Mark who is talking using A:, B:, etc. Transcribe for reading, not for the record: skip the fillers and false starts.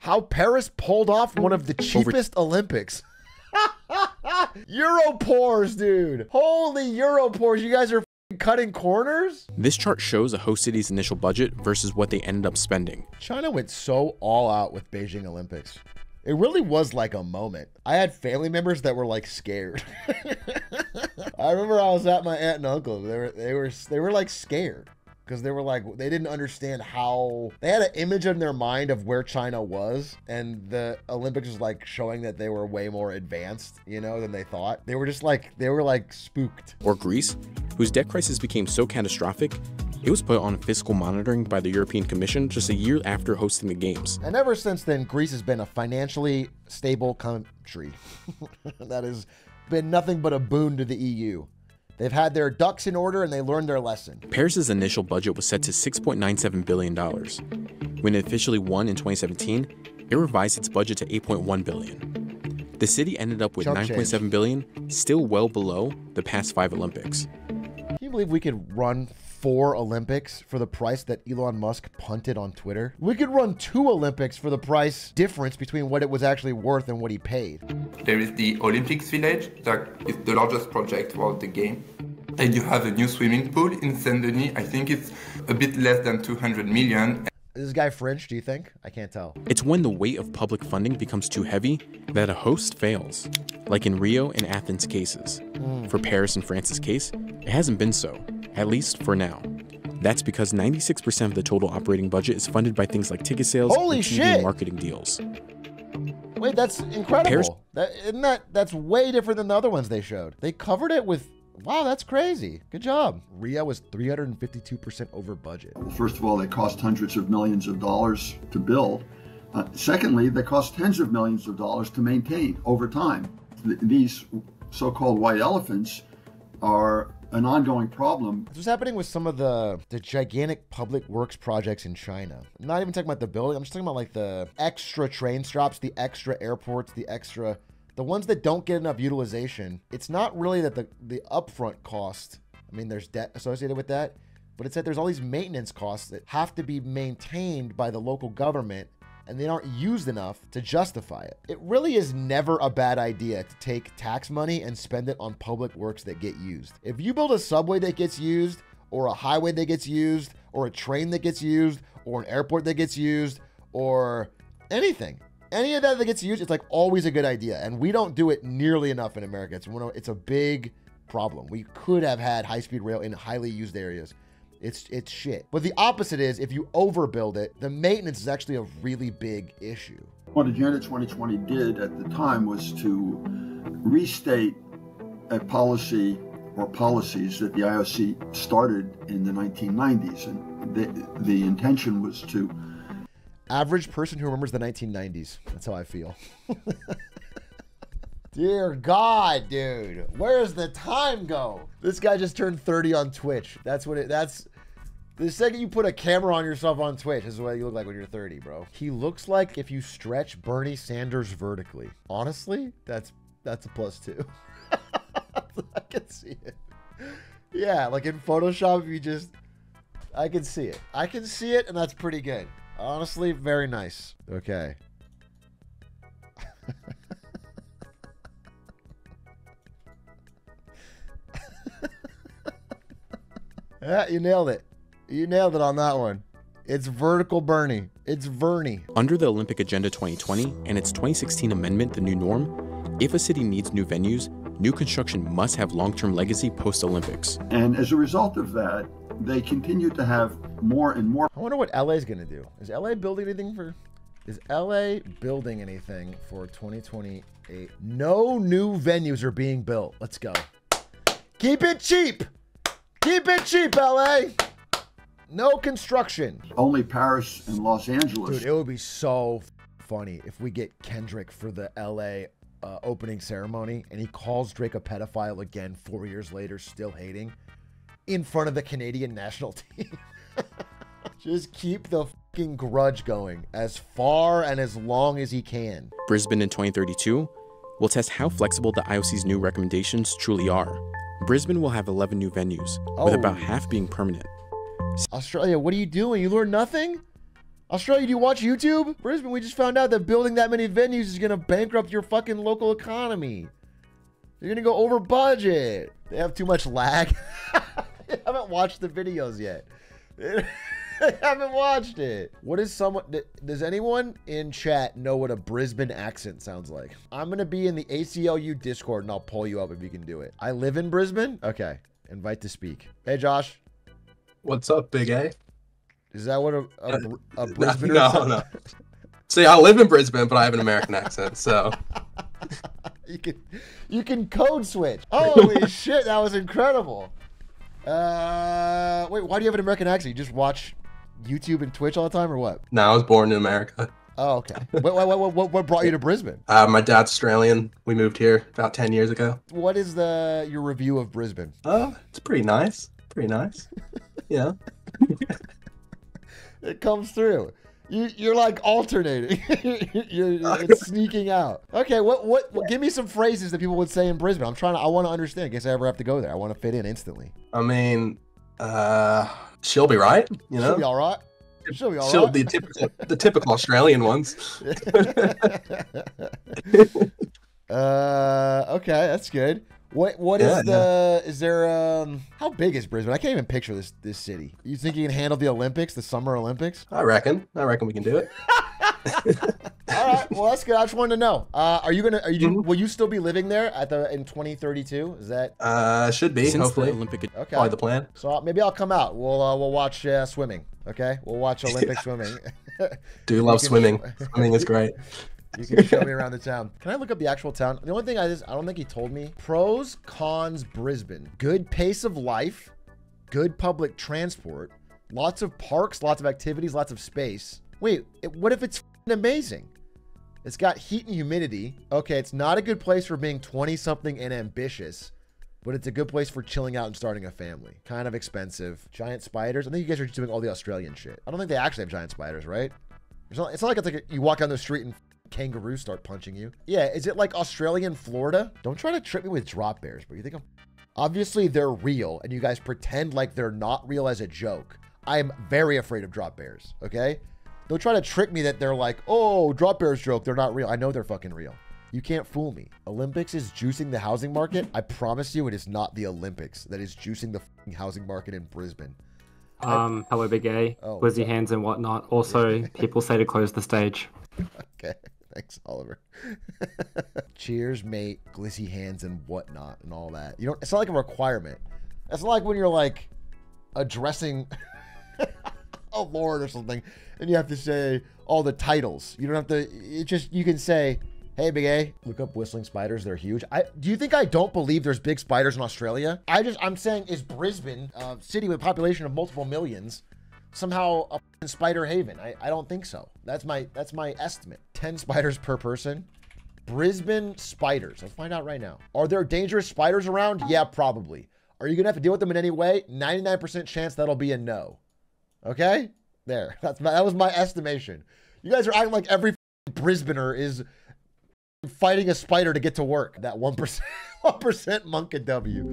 A: How Paris pulled off one of the cheapest Olympics. Europores, dude. Holy Europores. You guys are cutting corners?
B: This chart shows a host city's initial budget versus what they ended up spending.
A: China went so all out with Beijing Olympics. It really was like a moment. I had family members that were like scared. I remember I was at my aunt and uncle. They were like scared because they were like, they didn't understand how, they had an image in their mind of where China was, and the Olympics was like showing that they were way more advanced, you know, than they thought. They were just like, they were like spooked.
B: Or Greece, whose debt crisis became so catastrophic, it was put on fiscal monitoring by the European Commission just a year after hosting the games.
A: And ever since then, Greece has been a financially stable country. That has been nothing but a boon to the EU. They've had their ducks in order and they learned their lesson.
B: Paris's initial budget was set to $6.97 billion. When it officially won in 2017, it revised its budget to $8.1 billion. The city ended up with $9.7 billion, still well below the past 5 Olympics.
A: Can you believe we could run 4 Olympics for the price that Elon Musk punted on Twitter? We could run 2 Olympics for the price difference between what it was actually worth and what he paid.
C: There is the Olympics Village, that is the largest project for the game. And you have a new swimming pool in Saint-Denis. I think it's a bit less than 200 million.
A: Is this guy French, do you think? I can't tell.
B: It's when the weight of public funding becomes too heavy that a host fails, like in Rio and Athens cases. For Paris and France's case, it hasn't been so, at least for now. That's because 96% of the total operating budget is funded by things like ticket sales and TV and marketing deals.
A: Wait, that's incredible. That's way different than the other ones they showed. They covered it with, wow, that's crazy. Good job. Rio was 352% over budget.
D: Well, first of all, they cost hundreds of millions of dollars to build. Secondly, they cost tens of millions of dollars to maintain over time. These so-called white elephants are an ongoing problem.
A: What's happening with some of the gigantic public works projects in China? I'm not even talking about the building. I'm just talking about like the extra train stops, the extra airports, the ones that don't get enough utilization. It's not really that the upfront cost, I mean, there's debt associated with that, but it's that there's all these maintenance costs that have to be maintained by the local government, and they aren't used enough to justify it. It really is never a bad idea to take tax money and spend it on public works that get used. If you build a subway that gets used, or a highway that gets used, or a train that gets used, or an airport that gets used, or anything, any of that gets used, it's like always a good idea. And we don't do it nearly enough in America. It's a big problem. We could have had high-speed rail in highly used areas. It's shit. But the opposite is, if you overbuild it, the maintenance is actually a really big issue.
D: What Agenda 2020 did at the time was to restate a policy or policies that the IOC started in the 1990s. And the intention was to...
A: Average person who remembers the 1990s. That's how I feel. Dear God, dude. Where does the time go? This guy just turned 30 on Twitch. That's the second you put a camera on yourself on Twitch, this is what you look like when you're 30, bro. He looks like if you stretch Bernie Sanders vertically. Honestly, that's a +2. I can see it. Yeah, like in Photoshop, I can see it. I can see it, and that's pretty good. Honestly, very nice. Okay. Yeah, you nailed it. You nailed it on that one. It's vertical Bernie. It's Vernie.
B: Under the Olympic Agenda 2020 and its 2016 amendment, the new norm, if a city needs new venues, new construction must have long-term legacy post-Olympics.
D: And as a result of that, they continue to have more and more.
A: I wonder what LA is going to do. Is LA building anything for 2028? No new venues are being built. Let's go. Keep it cheap. Keep it cheap, LA. No construction.
D: Only Paris and Los Angeles.
A: Dude, it would be so funny if we get Kendrick for the LA opening ceremony and he calls Drake a pedophile again 4 years later, still hating, in front of the Canadian national team. Just keep the fucking grudge going as far and as long as he can.
B: Brisbane in 2032 will test how flexible the IOC's new recommendations truly are. Brisbane will have 11 new venues, with about half being permanent.
A: Australia, what are you doing? You learned nothing? Australia, do you watch YouTube? Brisbane, we just found out that building that many venues is gonna bankrupt your fucking local economy. You're gonna go over budget. They have too much lag. I haven't watched the videos yet. I haven't watched it. What is someone, does anyone in chat know what a Brisbane accent sounds like? I'm gonna be in the ACLU Discord and I'll pull you up if you can do it. I live in Brisbane? Okay, invite to speak. Hey Josh.
E: What's up, Big A?
A: Is that what a Brisbane
E: No. See, I live in Brisbane, but I have an American accent, so.
A: You can code switch. Holy shit, that was incredible. Wait, why do you have an American accent? You just watch YouTube and Twitch all the time, or what?
E: No, I was born in America.
A: Oh, okay. What brought you to Brisbane?
E: My dad's Australian. We moved here about 10 years ago.
A: What is your review of Brisbane?
E: It's pretty nice. Pretty nice. Yeah.
A: It comes through. You're like alternating. It's sneaking out. Okay, what? Give me some phrases that people would say in Brisbane. I want to understand in case I ever have to go there. I want to fit in instantly.
E: I mean, she'll be right. You know,
A: she'll be all right. She'll be all right.
E: The typical Australian ones.
A: Okay, that's good. Is there how big is Brisbane? I can't even picture this city. You think you can handle the Olympics, the Summer Olympics?
E: I reckon we can do it.
A: All right, well that's good. I just wanted to know. Will you still be living there in 2032? Is that
E: should be,
B: since
E: hopefully.
B: the Olympic
A: okay?
E: Probably the plan.
A: So maybe I'll come out. We'll watch swimming. Okay, we'll watch Olympic swimming.
E: Do love swimming. Swimming is great.
A: You can show me around the town. Can I look up the actual town? The only thing I don't think he told me. Pros, cons, Brisbane. Good pace of life. Good public transport. Lots of parks, lots of activities, lots of space. Wait, what if it's f***ing amazing? It's got heat and humidity. Okay, it's not a good place for being 20-something and ambitious, but it's a good place for chilling out and starting a family. Kind of expensive. Giant spiders. I think you guys are just doing all the Australian shit. I don't think they actually have giant spiders, right? It's not like you walk down the street and kangaroos start punching you. Yeah, is it like Australian Florida? Don't try to trick me with drop bears, but you think obviously they're real and you guys pretend like they're not real as a joke. I'm very afraid of drop bears, okay? Don't try to trick me that they're like, oh, drop bears joke, they're not real. I know they're fucking real. You can't fool me. Olympics is juicing the housing market. I promise you it is not the Olympics that is juicing the fucking housing market in Brisbane.
F: Hello, Big A. Glizzy hands and whatnot. Also, people say to close the stage.
A: Okay. Thanks, Oliver. Cheers, mate. Glizzy hands and whatnot and all that. It's not like a requirement. It's not like when you're like addressing a lord or something and you have to say all the titles. You don't have to. You can say, hey, Big A, look up whistling spiders. They're huge. Do you think I don't believe there's big spiders in Australia? I'm saying, is Brisbane, a city with a population of multiple millions, somehow a spider haven? I don't think so. That's my estimate. 10 spiders per person. Brisbane spiders. Let's find out right now. Are there dangerous spiders around? Yeah, probably. Are you gonna have to deal with them in any way? 99% chance that'll be a no. Okay? There. That was my estimation. You guys are acting like every Brisbaner is fighting a spider to get to work. That 1% Monk and W.